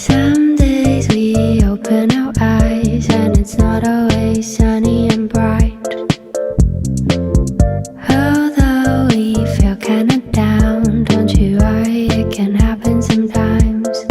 Some days we open our eyes and it's not always sunny and bright. Although we feel kinda down, don't you worry, it can happen sometimes.